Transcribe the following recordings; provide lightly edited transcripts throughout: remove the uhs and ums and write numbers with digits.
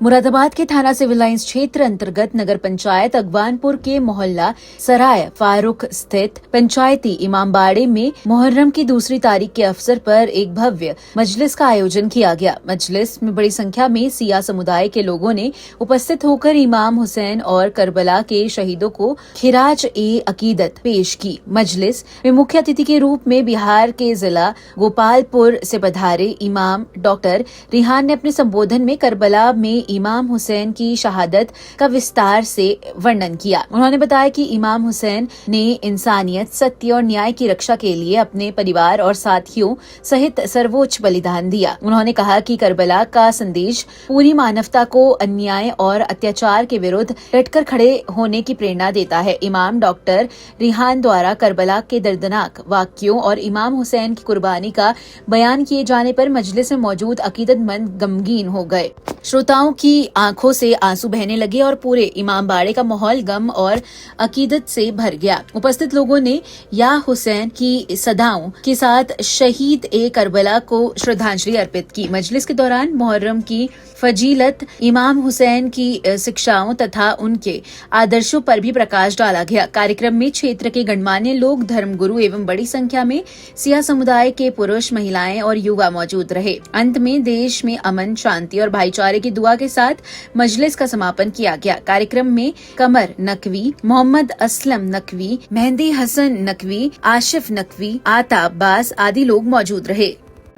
मुरादाबाद के थाना civil lines क्षेत्र अंतर्गत नगर पंचायत अगवानपुर के मोहल्ला सराय फारूक स्थित पंचायती इमामबाड़े में मुहर्रम की दूसरी तारीख के अवसर पर एक भव्य मजलिस का आयोजन किया गया। मजलिस में बड़ी संख्या में सिया समुदाय के लोगों ने उपस्थित होकर इमाम हुसैन और करबला के शहीदों को खिराज ए अकीदत पेश की। मजलिस में मुख्य अतिथि के रूप में बिहार के जिला गोपालपुर से पधारे इमाम डॉक्टर रिहान ने अपने संबोधन में करबला में इमाम हुसैन की शहादत का विस्तार से वर्णन किया। उन्होंने बताया कि इमाम हुसैन ने इंसानियत, सत्य और न्याय की रक्षा के लिए अपने परिवार और साथियों सहित सर्वोच्च बलिदान दिया। उन्होंने कहा कि करबला का संदेश पूरी मानवता को अन्याय और अत्याचार के विरुद्ध डटकर खड़े होने की प्रेरणा देता है। इमाम डॉक्टर रिहान द्वारा करबला के दर्दनाक वाक्यों और इमाम हुसैन की कुर्बानी का बयान किए जाने पर मजलिस में मौजूद अकीदतमंद गमगीन हो गए। श्रोताओं की आंखों से आंसू बहने लगे और पूरे इमामबाड़े का माहौल गम और अकीदत से भर गया। उपस्थित लोगों ने या हुसैन की सदाओं के साथ शहीद ए करबला को श्रद्धांजलि अर्पित की। मजलिस के दौरान मुहर्रम की फजीलत, इमाम हुसैन की शिक्षाओं तथा उनके आदर्शों पर भी प्रकाश डाला गया। कार्यक्रम में क्षेत्र के गणमान्य लोग, धर्मगुरु एवं बड़ी संख्या में सिया समुदाय के पुरुष, महिलाएं और युवा मौजूद रहे। अंत में देश में अमन, शांति और भाईचारे की दुआ के साथ मजलिस का समापन किया गया। कार्यक्रम में कमर नकवी, मोहम्मद असलम नकवी, मेहंदी हसन नकवी, आशिफ नकवी, आता अब्बास आदि लोग मौजूद रहे।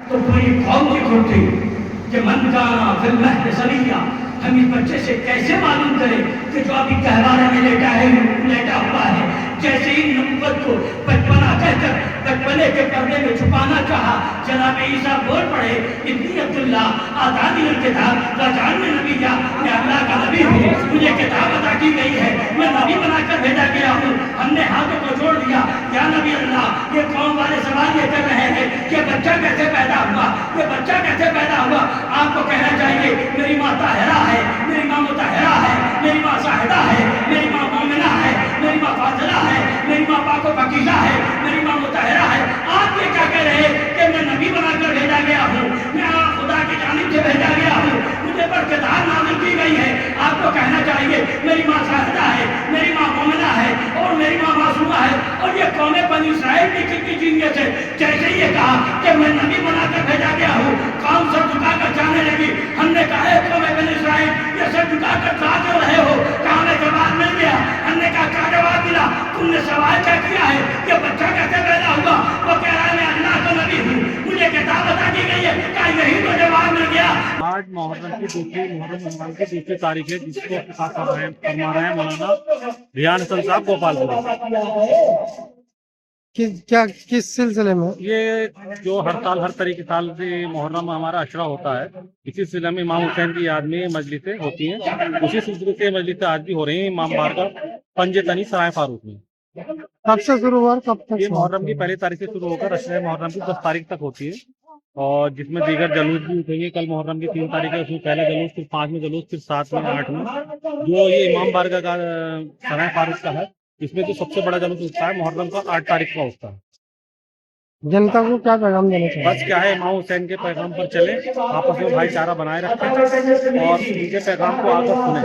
तो पूरी कौम की खुद कि मन जाना फिर महद सरिया, हम इस बच्चे से कैसे मालूम करें कि जो अभी कहवारे में लेटा हुआ है। जैसे ही नबुव्वत को बचपना कहकर बचपने के पर्दे में छुपाना चाहा, जनाब ईसा बोल पड़े, इब्नी अब्दुल्ला आतानी किताब रजान में नबी या मैं अल्लाह का नबी हूँ, मुझे किताब अता की गई है, मैं नबी बनाकर भेजा गया हूँ। हमने हाथों को जोड़ दिया, या नबी अल्लाह, ये कौम वाले सवाल ये कर रहे हैं कि बच्चा कैसे पैदा हुआ, ये बच्चा कैसे पैदा हुआ। आपको कहना चाहिए मेरी माँ ताहिरा है, मेरी माँ मुताहिरा है, मेरी माँ साहिदा है, मेरी माँ मोमिना है, मेरी माँ फाजिला है, मेरी माँ पाको फकीजा है, मेरी माँ मुताहिरा है। आप ये क्या कह रहे हैं कि मैं नबी बनाकर भेजा गया हूँ, मैं खुदा की जानिब से भेजा गया हूँ, मुझे पर किताब नाज़िल की गई है। आपको कहना चाहिए मेरी माँ साहिदा है, मेरी माँ मोमिना है और मेरी माँ मासूमा है। और ये कौमे बनी इस्राइल की कितनी जीनियत है। जैसे ये कहा कि मैं नबी बनाकर भेजा गया हूँ, कौम सर झुकाकर जाने लगी। हमने कहा है कौमे बनी इस्राइल, ये सर झुकाकर जा क्यों रहे हो? कहा हमें जवाब मिल गया। हमने कहा क्या जवाब मिला? तुमने सवाल क्या किया है कि बच्चा कैसे पैदा हुआ? वो कह रहा है मैं अल्लाह का नबी हूँ, मुझे किताब अता की गई है। क्या यही तो जवाब मिल गया? आज मुहर्रम की दूसरी तारीख है, जिसको फरमा रहे हैं मौलाना रिहान हसन साहब गोपालपुर। किस सिलसिले में? ये जो हर साल हर तरीके साल से मुहर्रम हमारा अशरा होता है, इसी सिलसिले में इमाम हुसैन की याद में मजलिसें होती हैं। उसी सिलसिले से मजलिसें आज भी हो रही हैं इमाम बारगाह पंजतनी सराय फारूक में। कब से शुरू हुआ, कब तक? ये मुहर्रम की पहली तारीख से शुरू होकर अशरा मुहर्रम की 10 तारीख तक होती है, और जिसमें दीगर जलूस भी उठेंगे। कल मुहर्रम की 3 तारीख है, उसमें पहला जलूस, फिर 5 में जलूस, फिर 7 में, 8 में। जो ये इमाम बारगाह का सराय फारूक का है, इसमें जो सबसे बड़ा जलूस उठता है मुहर्रम का 8 तारीख का उठता है। जनता को क्या पैगाम देना चाहिए? बस क्या है, इमाम हुसैन के पैगाम पर चले, आपस में भाईचारा बनाए रखें और उनके पैगाम को आकर सुने।